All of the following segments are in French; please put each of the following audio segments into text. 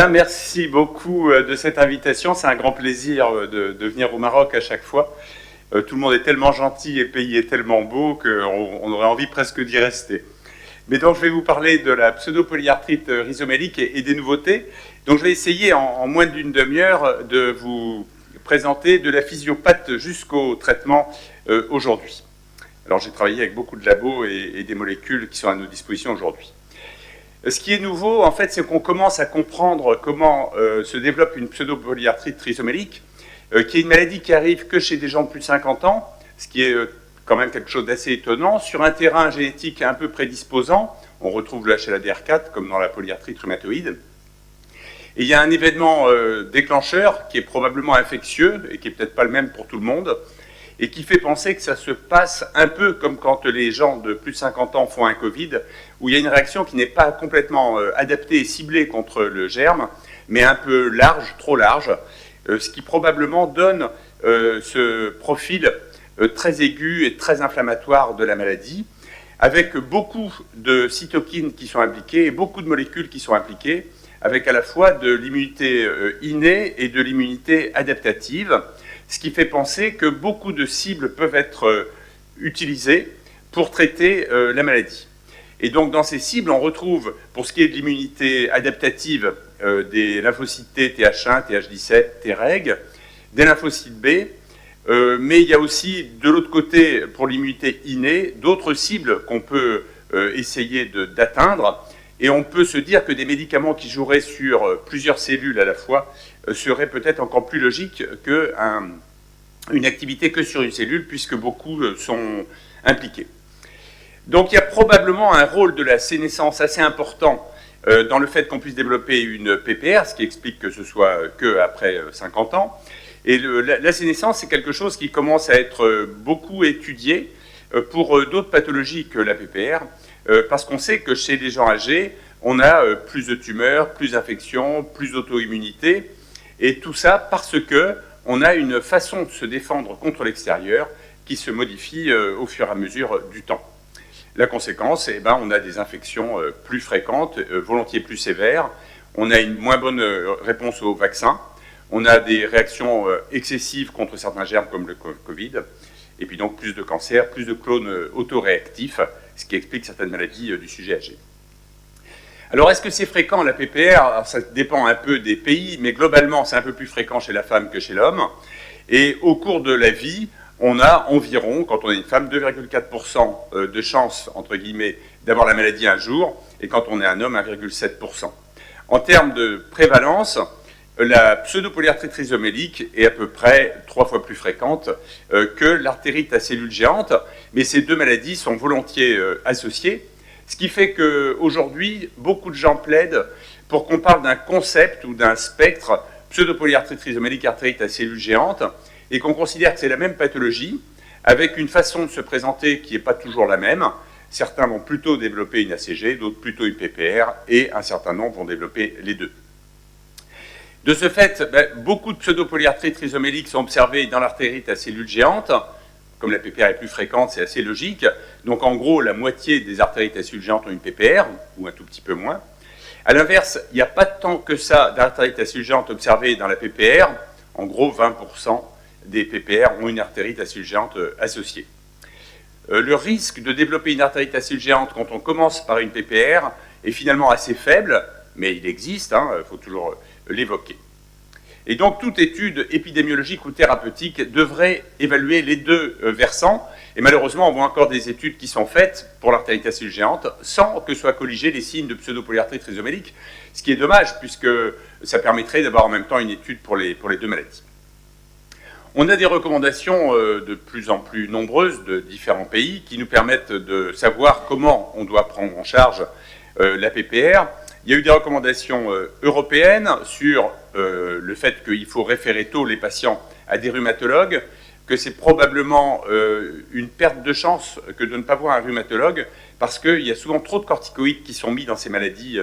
Merci beaucoup de cette invitation. C'est un grand plaisir de venir au Maroc à chaque fois. Tout le monde est tellement gentil et le pays est tellement beau qu'on aurait envie presque d'y rester. Mais donc je vais vous parler de la pseudopolyarthrite rhizomélique et des nouveautés. Donc je vais essayer en moins d'une demi-heure de vous présenter de la physiopathe jusqu'au traitement aujourd'hui. Alors j'ai travaillé avec beaucoup de labos et des molécules qui sont à nos dispositions aujourd'hui. Ce qui est nouveau, en fait, c'est qu'on commence à comprendre comment se développe une pseudopolyarthrite rhizomélique, qui est une maladie qui arrive que chez des gens de plus de 50 ans, ce qui est quand même quelque chose d'assez étonnant, sur un terrain génétique un peu prédisposant. On retrouve le HLA-DR4, comme dans la polyarthrite rhumatoïde. Et il y a un événement déclencheur qui est probablement infectieux, et qui n'est peut-être pas le même pour tout le monde, et qui fait penser que ça se passe un peu comme quand les gens de plus de 50 ans font un Covid, où il y a une réaction qui n'est pas complètement adaptée et ciblée contre le germe, mais un peu large, trop large, ce qui probablement donne ce profil très aigu et très inflammatoire de la maladie, avec beaucoup de cytokines qui sont impliquées et beaucoup de molécules qui sont impliquées, avec à la fois de l'immunité innée et de l'immunité adaptative, ce qui fait penser que beaucoup de cibles peuvent être utilisées pour traiter la maladie. Et donc dans ces cibles, on retrouve, pour ce qui est de l'immunité adaptative, des lymphocytes T, Th1, Th17, Treg, des lymphocytes B, mais il y a aussi, de l'autre côté, pour l'immunité innée, d'autres cibles qu'on peut essayer d'atteindre, et on peut se dire que des médicaments qui joueraient sur plusieurs cellules à la fois serait peut-être encore plus logique qu'une activité que sur une cellule, puisque beaucoup sont impliqués. Donc il y a probablement un rôle de la sénescence assez important dans le fait qu'on puisse développer une PPR, ce qui explique que ce soit qu'après 50 ans. Et la sénescence, c'est quelque chose qui commence à être beaucoup étudié pour d'autres pathologies que la PPR, parce qu'on sait que chez les gens âgés, on a plus de tumeurs, plus d'infections, plus d'auto-immunité, et tout ça parce qu'on a une façon de se défendre contre l'extérieur qui se modifie au fur et à mesure du temps. La conséquence, on a des infections plus fréquentes, volontiers plus sévères, on a une moins bonne réponse aux vaccins, on a des réactions excessives contre certains germes comme le Covid, et puis donc plus de cancers, plus de clones autoréactifs, ce qui explique certaines maladies du sujet âgé. Alors, est-ce que c'est fréquent, la PPR? Alors, ça dépend un peu des pays, mais globalement, c'est un peu plus fréquent chez la femme que chez l'homme. Et au cours de la vie, on a environ, quand on est une femme, 2,4% de chance, entre guillemets, d'avoir la maladie un jour, et quand on est un homme, 1,7%. En termes de prévalence, la pseudopolyarthrite rhizomélique est à peu près 3 fois plus fréquente que l'artérite à cellules géantes, mais ces deux maladies sont volontiers associées. Ce qui fait qu'aujourd'hui, beaucoup de gens plaident pour qu'on parle d'un concept ou d'un spectre pseudopolyarthrite rhizomélique artérite à cellules géantes et qu'on considère que c'est la même pathologie avec une façon de se présenter qui n'est pas toujours la même. Certains vont plutôt développer une ACG, d'autres plutôt une PPR et un certain nombre vont développer les deux. De ce fait, beaucoup de pseudopolyarthrites rhizoméliques sont observées dans l'artérite à cellules géantes. Comme la PPR est plus fréquente, c'est assez logique. Donc en gros, la moitié des artérites à cellules géantes ont une PPR, ou un tout petit peu moins. A l'inverse, il n'y a pas tant que ça d'artérites à cellules géantes observées dans la PPR. En gros, 20% des PPR ont une artérite à cellules géantes associée. Le risque de développer une artérite à cellules géantes quand on commence par une PPR est finalement assez faible, mais il existe, il faut toujours l'évoquer. Et donc, toute étude épidémiologique ou thérapeutique devrait évaluer les deux versants. Et malheureusement, on voit encore des études qui sont faites pour l'artérite à cellules géantes sans que soient colligés les signes de pseudopolyarthrite rhizomélique, ce qui est dommage puisque ça permettrait d'avoir en même temps une étude pour les deux maladies. On a des recommandations de plus en plus nombreuses de différents pays qui nous permettent de savoir comment on doit prendre en charge la PPR. Il y a eu des recommandations européennes sur le fait qu'il faut référer tôt les patients à des rhumatologues, que c'est probablement une perte de chance que de ne pas voir un rhumatologue, parce qu'il y a souvent trop de corticoïdes qui sont mis dans ces maladies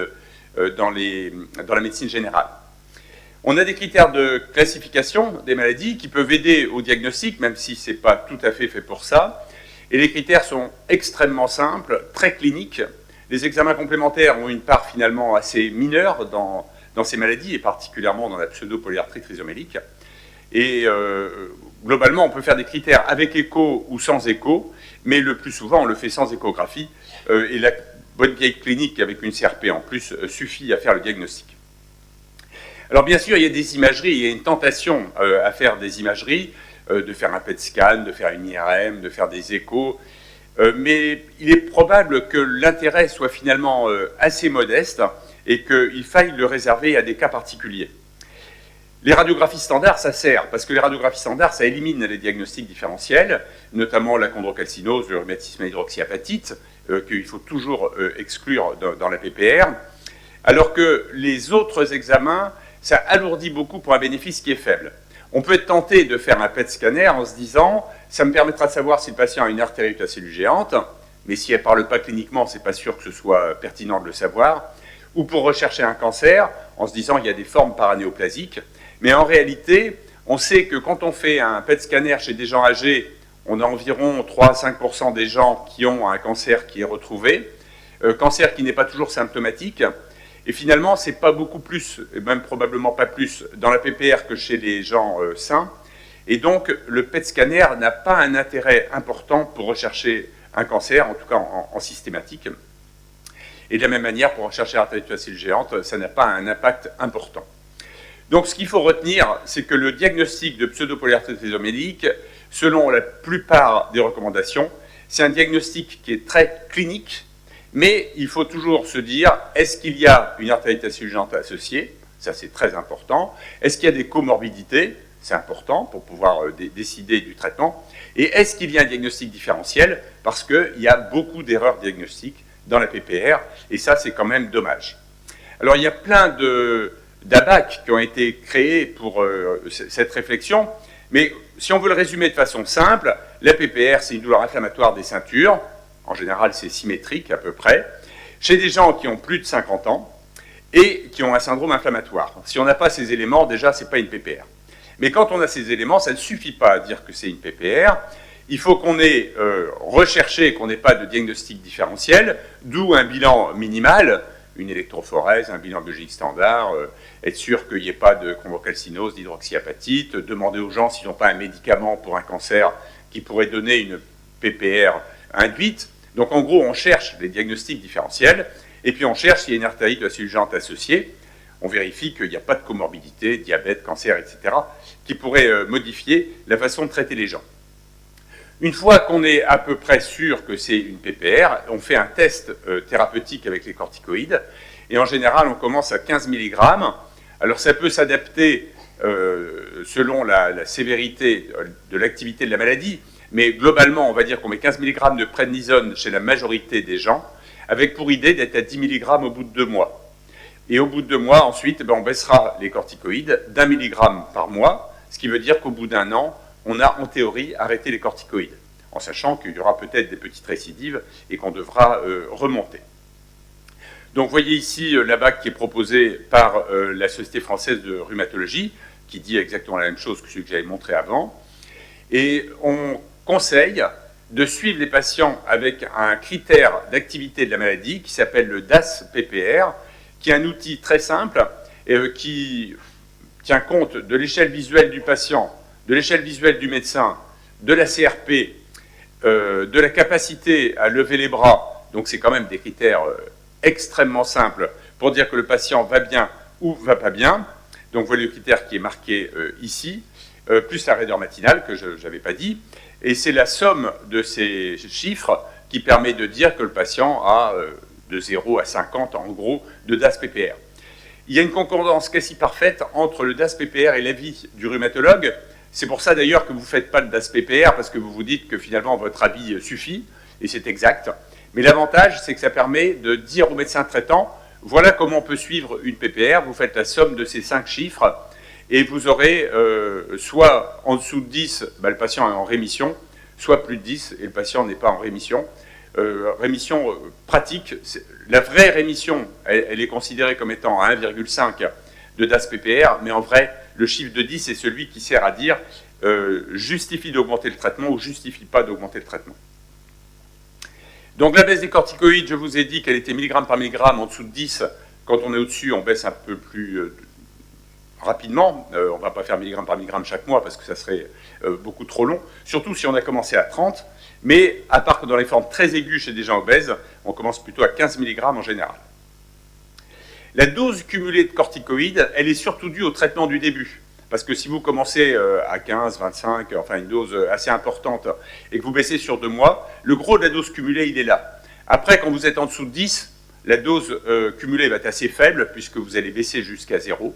dans la médecine générale. On a des critères de classification des maladies qui peuvent aider au diagnostic, même si ce n'est pas tout à fait fait pour ça. Et les critères sont extrêmement simples, très cliniques. Les examens complémentaires ont une part finalement assez mineure dans dans ces maladies, et particulièrement dans la pseudo-polyarthrite rhizomélique. Et globalement, on peut faire des critères avec écho ou sans écho, mais le plus souvent, on le fait sans échographie, et la bonne vieille clinique avec une CRP en plus suffit à faire le diagnostic. Alors bien sûr, il y a des imageries, il y a une tentation à faire des imageries, de faire un PET scan, de faire une IRM, de faire des échos, mais il est probable que l'intérêt soit finalement assez modeste et qu'il faille le réserver à des cas particuliers. Les radiographies standards, ça sert, parce que les radiographies standards, ça élimine les diagnostics différentiels, notamment la chondrocalcinose, le rhumatisme à hydroxyapatite, qu'il faut toujours exclure dans la PPR, alors que les autres examens, ça alourdit beaucoup pour un bénéfice qui est faible. On peut être tenté de faire un PET scanner en se disant « ça me permettra de savoir si le patient a une artérite à cellule géante », mais si elle ne parle pas cliniquement, c'est pas sûr que ce soit pertinent de le savoir, ou pour rechercher un cancer, en se disant il y a des formes paranéoplasiques. Mais en réalité, on sait que quand on fait un PET scanner chez des gens âgés, on a environ 3 à 5% des gens qui ont un cancer qui est retrouvé, cancer qui n'est pas toujours symptomatique, et finalement, c'est pas beaucoup plus, et même probablement pas plus, dans la PPR que chez les gens sains, et donc le PET scanner n'a pas un intérêt important pour rechercher un cancer, en tout cas en systématique. Et de la même manière, pour rechercher l'artérite à cellule géante, ça n'a pas un impact important. Donc ce qu'il faut retenir, c'est que le diagnostic de pseudopolyarthrite rhizomélique, selon la plupart des recommandations, c'est un diagnostic qui est très clinique, mais il faut toujours se dire, est-ce qu'il y a une artérite à cellule géante associée? Ça c'est très important. Est-ce qu'il y a des comorbidités? C'est important pour pouvoir décider du traitement. Et est-ce qu'il y a un diagnostic différentiel? Parce qu'il y a beaucoup d'erreurs diagnostiques dans la PPR, et ça c'est quand même dommage. Alors il y a plein d'ABAC qui ont été créés pour cette réflexion, mais si on veut le résumer de façon simple, la PPR c'est une douleur inflammatoire des ceintures, en général c'est symétrique à peu près, chez des gens qui ont plus de 50 ans et qui ont un syndrome inflammatoire. Si on n'a pas ces éléments, déjà c'est pas une PPR. Mais quand on a ces éléments, ça ne suffit pas à dire que c'est une PPR, il faut qu'on ait recherché, qu'on n'ait pas de diagnostic différentiel, d'où un bilan minimal, une électrophorèse, un bilan biologique standard, être sûr qu'il n'y ait pas de chondrocalcinose, d'hydroxyapatite, demander aux gens s'ils n'ont pas un médicament pour un cancer qui pourrait donner une PPR induite. Donc en gros, on cherche les diagnostics différentiels, et puis on cherche s'il y a une artérite de la cellule géante associée. On vérifie qu'il n'y a pas de comorbidité, diabète, cancer, etc., qui pourraient modifier la façon de traiter les gens. Une fois qu'on est à peu près sûr que c'est une PPR, on fait un test thérapeutique avec les corticoïdes, et en général, on commence à 15 mg. Alors ça peut s'adapter selon la sévérité de l'activité de la maladie, mais globalement, on va dire qu'on met 15 mg de prednisone chez la majorité des gens, avec pour idée d'être à 10 mg au bout de 2 mois. Et au bout de 2 mois, ensuite, on baissera les corticoïdes d'1 mg par mois, ce qui veut dire qu'au bout d'1 an, on a en théorie arrêté les corticoïdes, en sachant qu'il y aura peut-être des petites récidives et qu'on devra remonter. Donc vous voyez ici l'ABAC qui est proposé par la Société française de rhumatologie, qui dit exactement la même chose que celui que j'avais montré avant. Et on conseille de suivre les patients avec un critère d'activité de la maladie qui s'appelle le DAS-PPR, qui est un outil très simple et qui tient compte de l'échelle visuelle du patient, de l'échelle visuelle du médecin, de la CRP, de la capacité à lever les bras. Donc c'est quand même des critères extrêmement simples pour dire que le patient va bien ou va pas bien. Donc vous voyez le critère qui est marqué ici, plus la raideur matinale que je n'avais pas dit. Et c'est la somme de ces chiffres qui permet de dire que le patient a de 0 à 50 en gros de DAS-PPR. Il y a une concordance quasi parfaite entre le DAS-PPR et l'avis du rhumatologue. C'est pour ça d'ailleurs que vous ne faites pas le DAS-PPR, parce que vous vous dites que finalement votre avis suffit, et c'est exact. Mais l'avantage, c'est que ça permet de dire au médecin traitant, voilà comment on peut suivre une PPR, vous faites la somme de ces 5 chiffres, et vous aurez soit en dessous de 10, le patient est en rémission, soit plus de 10, et le patient n'est pas en rémission. Rémission pratique, la vraie rémission, elle est considérée comme étant à 1,5 de DAS-PPR, mais en vrai, le chiffre de 10 est celui qui sert à dire justifie d'augmenter le traitement ou justifie pas d'augmenter le traitement. Donc la baisse des corticoïdes, je vous ai dit qu'elle était milligramme par milligramme en dessous de 10, Quand on est au-dessus, on baisse un peu plus rapidement. On ne va pas faire milligramme par milligramme chaque mois parce que ça serait beaucoup trop long, surtout si on a commencé à 30. Mais à part que dans les formes très aiguës chez des gens obèses, on commence plutôt à 15 mg en général. La dose cumulée de corticoïdes, elle est surtout due au traitement du début. Parce que si vous commencez à 15, 25, enfin une dose assez importante, et que vous baissez sur 2 mois, le gros de la dose cumulée, il est là. Après, quand vous êtes en dessous de 10, la dose cumulée va être assez faible, puisque vous allez baisser jusqu'à 0.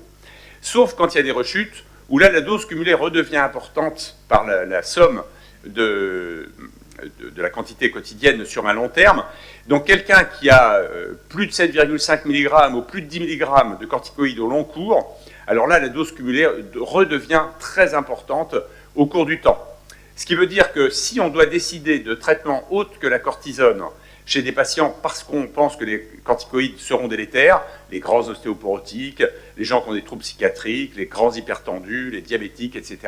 Sauf quand il y a des rechutes, où là, la dose cumulée redevient importante par la somme de la quantité quotidienne sur un long terme. Donc quelqu'un qui a plus de 7,5 mg ou plus de 10 mg de corticoïdes au long cours, alors là, la dose cumulée redevient très importante au cours du temps. Ce qui veut dire que si on doit décider de traitements autres que la cortisone chez des patients parce qu'on pense que les corticoïdes seront délétères, les grands ostéoporotiques, les gens qui ont des troubles psychiatriques, les grands hypertendus, les diabétiques, etc.,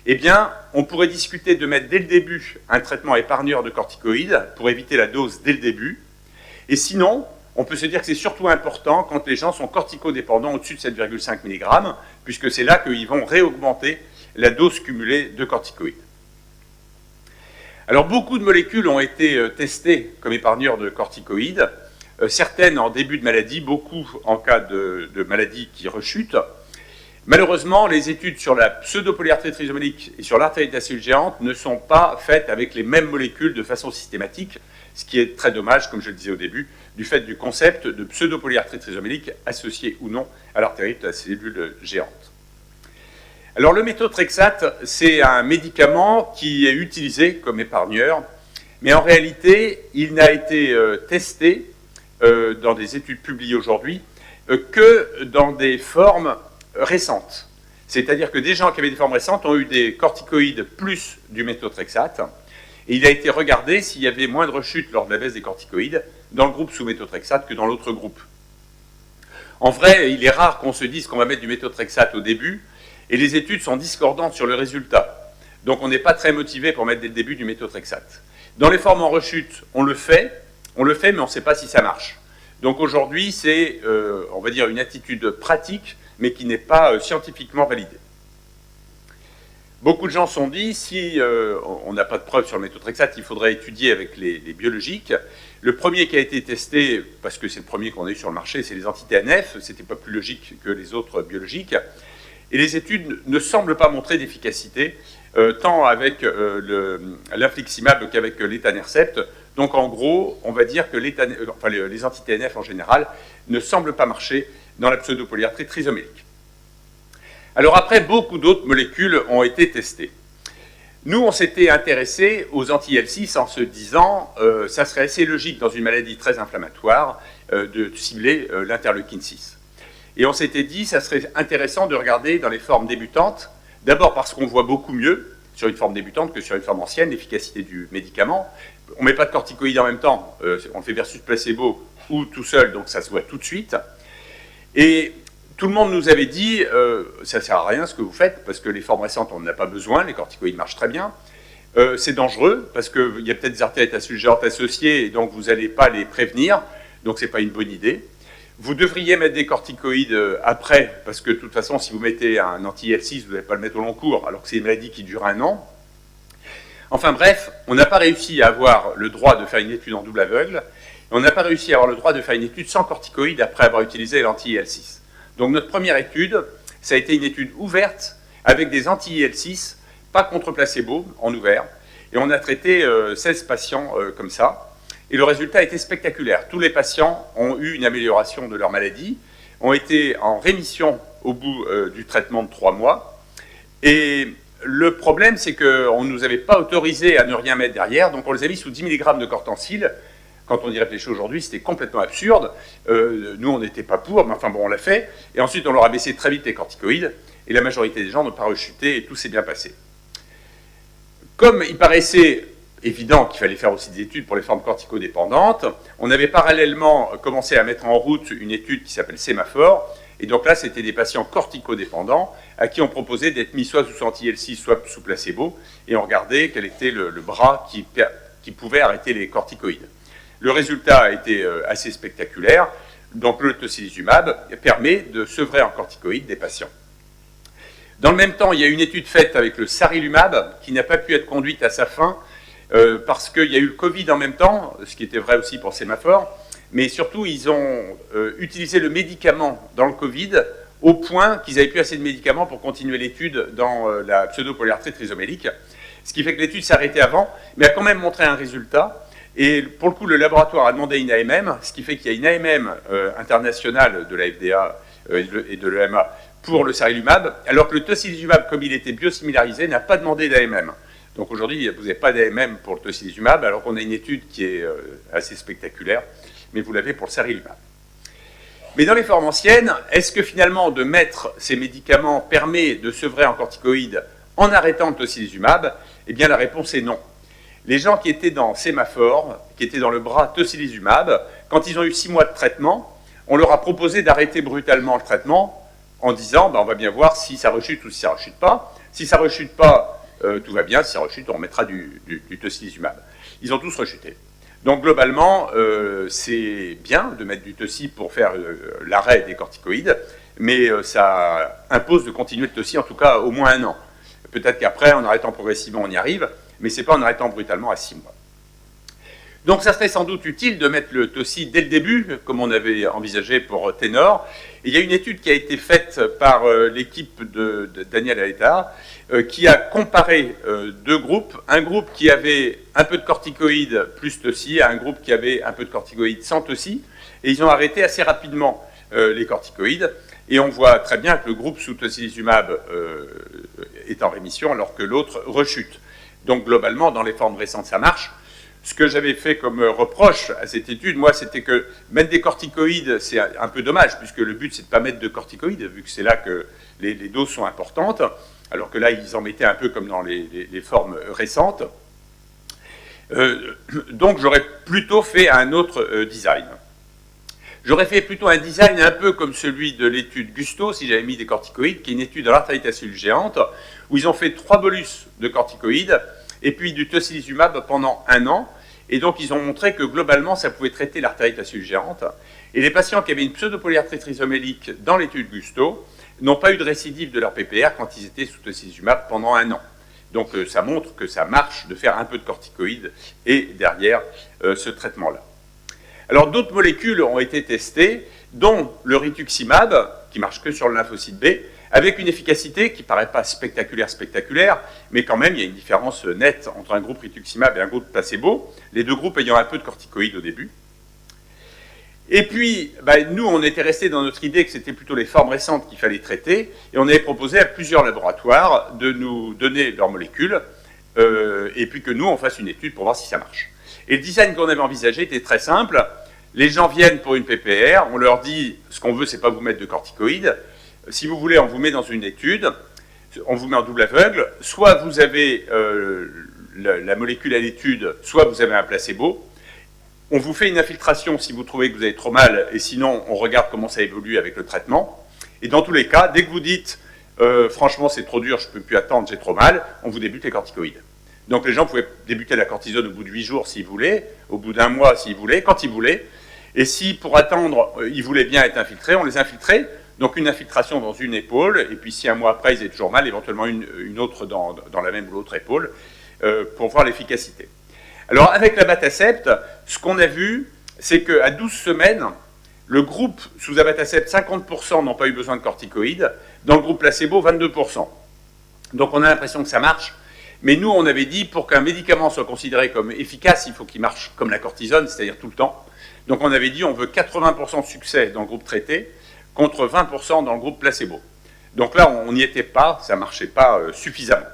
eh bien, on pourrait discuter de mettre dès le début un traitement épargneur de corticoïdes pour éviter la dose dès le début. Et sinon, on peut se dire que c'est surtout important quand les gens sont corticodépendants au-dessus de 7,5 mg, puisque c'est là qu'ils vont réaugmenter la dose cumulée de corticoïdes. Alors, beaucoup de molécules ont été testées comme épargneurs de corticoïdes, certaines en début de maladie, beaucoup en cas de maladie qui rechute. Malheureusement, les études sur la pseudopolyarthrite rhizomyélique et sur l'artérite à cellule géante ne sont pas faites avec les mêmes molécules de façon systématique, ce qui est très dommage, comme je le disais au début, du fait du concept de pseudopolyarthrite rhizomyélique associé ou non à l'artérite à cellule géante. Alors le méthotrexate, c'est un médicament qui est utilisé comme épargneur, mais en réalité, il n'a été testé dans des études publiées aujourd'hui que dans des formes récentes. C'est-à-dire que des gens qui avaient des formes récentes ont eu des corticoïdes plus du méthotrexate, et il a été regardé s'il y avait moins de rechutes lors de la baisse des corticoïdes dans le groupe sous méthotrexate que dans l'autre groupe. En vrai, il est rare qu'on se dise qu'on va mettre du méthotrexate au début, et les études sont discordantes sur le résultat. Donc on n'est pas très motivé pour mettre dès le début du méthotrexate. Dans les formes en rechute, on le fait, mais on ne sait pas si ça marche. Donc aujourd'hui, c'est, on va dire, une attitude pratique, mais qui n'est pas scientifiquement validée. Beaucoup de gens se sont dit, si on n'a pas de preuves sur le méthotrexate, il faudrait étudier avec les biologiques. Le premier qui a été testé, parce que c'est le premier qu'on a eu sur le marché, c'est les anti-TNF, c'était pas plus logique que les autres biologiques. Et les études ne semblent pas montrer d'efficacité, tant avec l'infliximab qu'avec l'étanercept. Donc en gros, on va dire que les anti-TNF en général ne semblent pas marcher dans la pseudopolyarthrite rhizomyélique. Alors après, beaucoup d'autres molécules ont été testées. Nous, on s'était intéressé aux anti-IL-6 en se disant ça serait assez logique dans une maladie très inflammatoire de cibler l'interleukine 6. Et on s'était dit ça serait intéressant de regarder dans les formes débutantes, d'abord parce qu'on voit beaucoup mieux sur une forme débutante que sur une forme ancienne, l'efficacité du médicament. On ne met pas de corticoïdes en même temps, on le fait versus placebo ou tout seul, donc ça se voit tout de suite. Et tout le monde nous avait dit ça ne sert à rien ce que vous faites, parce que les formes récentes, on n'en a pas besoin, les corticoïdes marchent très bien. C'est dangereux, parce qu'il y a peut-être des artérites à cellule géante associées, et donc vous n'allez pas les prévenir, donc ce n'est pas une bonne idée. Vous devriez mettre des corticoïdes après, parce que de toute façon, si vous mettez un anti-IL-6, vous n'allez pas le mettre au long cours, alors que c'est une maladie qui dure 1 an. Enfin bref, on n'a pas réussi à avoir le droit de faire une étude en double aveugle, et on n'a pas réussi à avoir le droit de faire une étude sans corticoïdes après avoir utilisé l'anti-IL-6. Donc notre première étude, ça a été une étude ouverte avec des anti-IL-6, pas contre placebo, en ouvert, et on a traité 16 patients comme ça. Et le résultat a été spectaculaire. Tous les patients ont eu une amélioration de leur maladie, ont été en rémission au bout du traitement de 3 mois. Et le problème, c'est qu'on ne nous avait pas autorisé à ne rien mettre derrière, donc on les a mis sous 10 mg de cortencil. Quand on y réfléchit aujourd'hui, c'était complètement absurde. Nous, on n'était pas pour, mais enfin bon, on l'a fait. Et ensuite, on leur a baissé très vite les corticoïdes, et la majorité des gens n'ont pas rechuté, et tout s'est bien passé. Comme il paraissait évident qu'il fallait faire aussi des études pour les formes corticodépendantes, on avait parallèlement commencé à mettre en route une étude qui s'appelle Sémaphore, et donc là, c'était des patients corticodépendants à qui on proposait d'être mis soit sous anti-IL-6, soit sous placebo, et on regardait quel était le bras qui pouvait arrêter les corticoïdes. Le résultat a été assez spectaculaire. Donc le tocilizumab permet de sevrer en corticoïdes des patients. Dans le même temps, il y a une étude faite avec le sarilumab qui n'a pas pu être conduite à sa fin parce qu'il y a eu le Covid en même temps, ce qui était vrai aussi pour Sémaphore, mais surtout ils ont utilisé le médicament dans le Covid au point qu'ils n'avaient plus assez de médicaments pour continuer l'étude dans la pseudopolyarthrite trisomélique, ce qui fait que l'étude s'est arrêtée avant, mais a quand même montré un résultat. Et pour le coup, le laboratoire a demandé une AMM, ce qui fait qu'il y a une AMM internationale de la FDA et de l'EMA pour le sarilumab, alors que le tocilizumab, comme il était biosimilarisé, n'a pas demandé d'AMM. Donc aujourd'hui, vous n'avez pas d'AMM pour le tocilizumab, alors qu'on a une étude qui est assez spectaculaire, mais vous l'avez pour le sarilumab. Mais dans les formes anciennes, est-ce que finalement de mettre ces médicaments permet de sevrer en corticoïdes en arrêtant le tocilizumab? Eh bien la réponse est non. Les gens qui étaient dans Sémaphore, qui étaient dans le bras tocilizumab, quand ils ont eu 6 mois de traitement, on leur a proposé d'arrêter brutalement le traitement en disant on va bien voir si ça rechute ou si ça ne rechute pas. Si ça ne rechute pas, tout va bien. Si ça rechute, on remettra du tocilizumab. Ils ont tous rechuté. Donc globalement, c'est bien de mettre du toci pour faire l'arrêt des corticoïdes, mais ça impose de continuer le toci en tout cas au moins 1 an. Peut-être qu'après, en arrêtant progressivement, on y arrive, mais ce n'est pas en arrêtant brutalement à 6 mois. Donc ça serait sans doute utile de mettre le toci dès le début, comme on avait envisagé pour Ténor. Et il y a une étude qui a été faite par l'équipe de Daniel Aleta, qui a comparé 2 groupes. Un groupe qui avait un peu de corticoïdes plus toci, à un groupe qui avait un peu de corticoïdes sans toci. Et ils ont arrêté assez rapidement les corticoïdes. Et on voit très bien que le groupe sous tocilizumab est en rémission, alors que l'autre rechute. Donc globalement, dans les formes récentes, ça marche. Ce que j'avais fait comme reproche à cette étude, moi, c'était que mettre des corticoïdes, c'est un peu dommage, puisque le but, c'est de ne pas mettre de corticoïdes, vu que c'est là que les doses sont importantes, alors que là, ils en mettaient un peu comme dans les formes récentes. Donc, j'aurais plutôt fait un autre design. J'aurais fait plutôt un design un peu comme celui de l'étude Gusto, si j'avais mis des corticoïdes, qui est une étude dans l'artérite à cellules géantes, où ils ont fait 3 bolus de corticoïdes, et puis du tocilizumab pendant 1 an. Et donc, ils ont montré que globalement, ça pouvait traiter l'artérite à cellules géantes. Et les patients qui avaient une pseudopolyarthrite trisomélique dans l'étude Gusto n'ont pas eu de récidive de leur PPR quand ils étaient sous tocilizumab pendant 1 an. Donc, ça montre que ça marche de faire un peu de corticoïdes et derrière ce traitement-là. Alors, d'autres molécules ont été testées, dont le rituximab, qui marche que sur le lymphocyte B, avec une efficacité qui ne paraît pas spectaculaire, mais quand même, il y a une différence nette entre un groupe rituximab et un groupe placebo, les 2 groupes ayant un peu de corticoïdes au début. Et puis, nous, on était restés dans notre idée que c'était plutôt les formes récentes qu'il fallait traiter, et on avait proposé à plusieurs laboratoires de nous donner leurs molécules, et puis que nous, on fasse une étude pour voir si ça marche. Et le design qu'on avait envisagé était très simple. Les gens viennent pour une PPR, on leur dit, ce qu'on veut, c'est pas vous mettre de corticoïdes. Si vous voulez, on vous met dans une étude, on vous met en double aveugle, soit vous avez la molécule à l'étude, soit vous avez un placebo. On vous fait une infiltration si vous trouvez que vous avez trop mal, et sinon, on regarde comment ça évolue avec le traitement. Et dans tous les cas, dès que vous dites « franchement, c'est trop dur, je ne peux plus attendre, j'ai trop mal », on vous débute les corticoïdes. Donc les gens pouvaient débuter la cortisone au bout de 8 jours s'ils voulaient, au bout d'1 mois s'ils voulaient, quand ils voulaient. Et si, pour attendre, ils voulaient bien être infiltrés, on les infiltrait. Donc une infiltration dans une épaule, et puis si 1 mois après ils étaient toujours mal, éventuellement une autre dans la même ou l'autre épaule, pour voir l'efficacité. Alors avec l'abatacept, ce qu'on a vu, c'est qu'à 12 semaines, le groupe sous abatacept, 50% n'ont pas eu besoin de corticoïdes, dans le groupe placebo, 22%. Donc on a l'impression que ça marche, mais nous on avait dit, pour qu'un médicament soit considéré comme efficace, il faut qu'il marche comme la cortisone, c'est-à-dire tout le temps. Donc on avait dit, on veut 80% de succès dans le groupe traité, contre 20% dans le groupe placebo. Donc là, on n'y était pas, ça ne marchait pas suffisamment.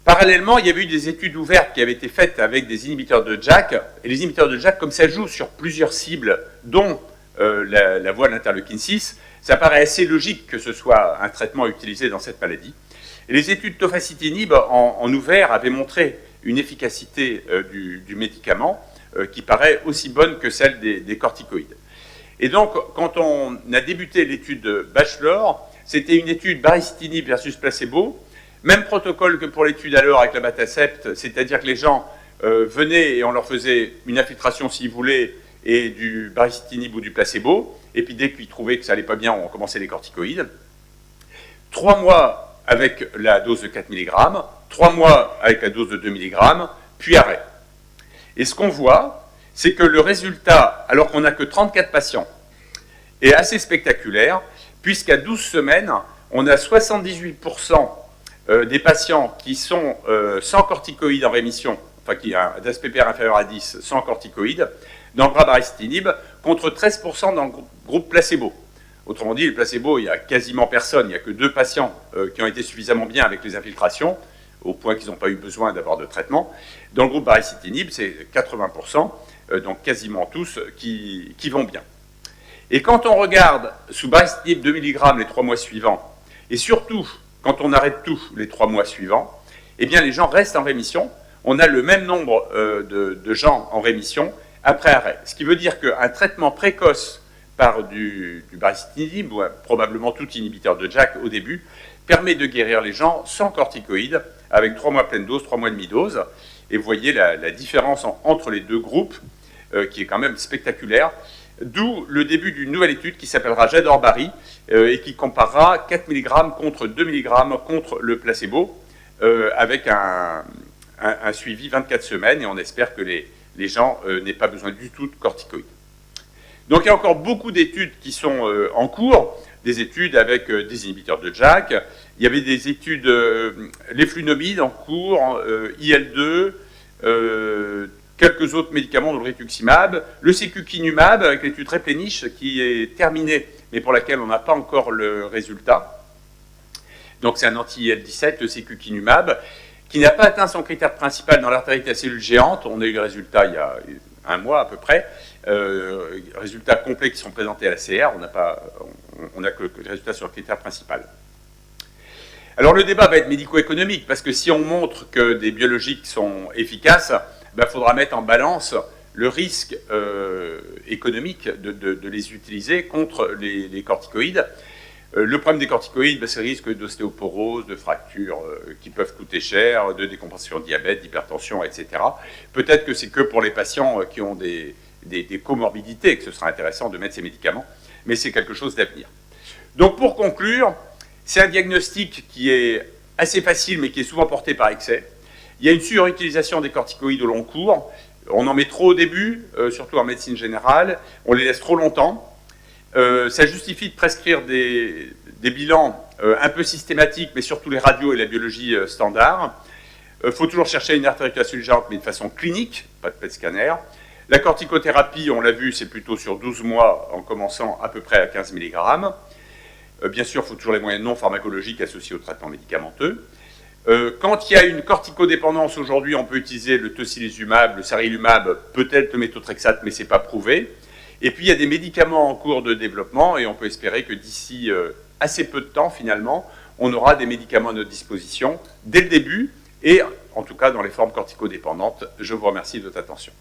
Parallèlement, il y avait eu des études ouvertes qui avaient été faites avec des inhibiteurs de JAK, et les inhibiteurs de JAK, comme ça joue sur plusieurs cibles, dont la voie de l'interleukine 6, ça paraît assez logique que ce soit un traitement utilisé dans cette maladie. Et les études tofacitinib en ouvert avaient montré une efficacité du médicament qui paraît aussi bonne que celle des corticoïdes. Et donc, quand on a débuté l'étude Bachelor, c'était une étude baricitinib versus placebo, même protocole que pour l'étude alors avec l'abatacept, c'est-à-dire que les gens venaient et on leur faisait une infiltration s'ils voulaient, et du baricitinib ou du placebo, et puis dès qu'ils trouvaient que ça allait pas bien, on commençait les corticoïdes. 3 mois avec la dose de 4 mg, 3 mois avec la dose de 2 mg, puis arrêt. Et ce qu'on voit, c'est que le résultat, alors qu'on n'a que 34 patients, est assez spectaculaire, puisqu'à 12 semaines, on a 78% des patients qui sont sans corticoïdes en rémission, enfin qui a un DAS-PPR inférieur à 10 sans corticoïdes, dans le baricitinib, contre 13% dans le groupe placebo. Autrement dit, le placebo, il n'y a quasiment personne, il n'y a que 2 patients qui ont été suffisamment bien avec les infiltrations, au point qu'ils n'ont pas eu besoin d'avoir de traitement. Dans le groupe baricitinib, c'est 80%, donc quasiment tous qui vont bien. Et quand on regarde sous baricitinib 2 mg les 3 mois suivants, et surtout quand on arrête tout les 3 mois suivants, eh bien les gens restent en rémission. On a le même nombre de gens en rémission après arrêt. Ce qui veut dire qu'un traitement précoce par du baricitinib, ou probablement tout inhibiteur de JAK au début, permet de guérir les gens sans corticoïdes, avec 3 mois pleine dose, 3 mois demi-dose. Et vous voyez la différence entre les deux groupes, qui est quand même spectaculaire. D'où le début d'une nouvelle étude qui s'appellera Jador-Barry et qui comparera 4 mg contre 2 mg contre le placebo, avec un suivi 24 semaines, et on espère que les gens n'aient pas besoin du tout de corticoïdes. Donc il y a encore beaucoup d'études qui sont en cours, des études avec des inhibiteurs de JAK, il y avait des études, les flunomides en cours, IL-2, quelques autres médicaments, dont le rituximab, le secukinumab, avec l'étude Repléniche, qui est terminée, mais pour laquelle on n'a pas encore le résultat. Donc c'est un anti-IL-17, le secukinumab, qui n'a pas atteint son critère principal dans l'artérite à cellules géantes. On a eu le résultat il y a un mois à peu près, résultats complets qui sont présentés à la CR, on n'a que le résultat sur le critère principal. Alors le débat va être médico-économique, parce que si on montre que des biologiques sont efficaces, il faudra mettre en balance le risque économique de les utiliser contre les corticoïdes. Le problème des corticoïdes, c'est le risque d'ostéoporose, de fractures qui peuvent coûter cher, de décompensation de diabète, d'hypertension, etc. Peut-être que c'est que pour les patients qui ont des comorbidités que ce sera intéressant de mettre ces médicaments, mais c'est quelque chose d'avenir. Donc pour conclure, c'est un diagnostic qui est assez facile, mais qui est souvent porté par excès. Il y a une surutilisation des corticoïdes au long cours. On en met trop au début, surtout en médecine générale. On les laisse trop longtemps. Ça justifie de prescrire des bilans un peu systématiques, mais surtout les radios et la biologie standard. Il faut toujours chercher une artérite à cellule géante, mais de façon clinique, pas de PET scanner. La corticothérapie, on l'a vu, c'est plutôt sur 12 mois, en commençant à peu près à 15 mg. Bien sûr, il faut toujours les moyens non pharmacologiques associés au traitement médicamenteux. Quand il y a une corticodépendance aujourd'hui, on peut utiliser le tocilizumab, le sarilumab, peut-être le méthotrexate, mais ce n'est pas prouvé. Et puis il y a des médicaments en cours de développement, et on peut espérer que d'ici assez peu de temps, finalement, on aura des médicaments à notre disposition dès le début, et en tout cas dans les formes corticodépendantes. Je vous remercie de votre attention.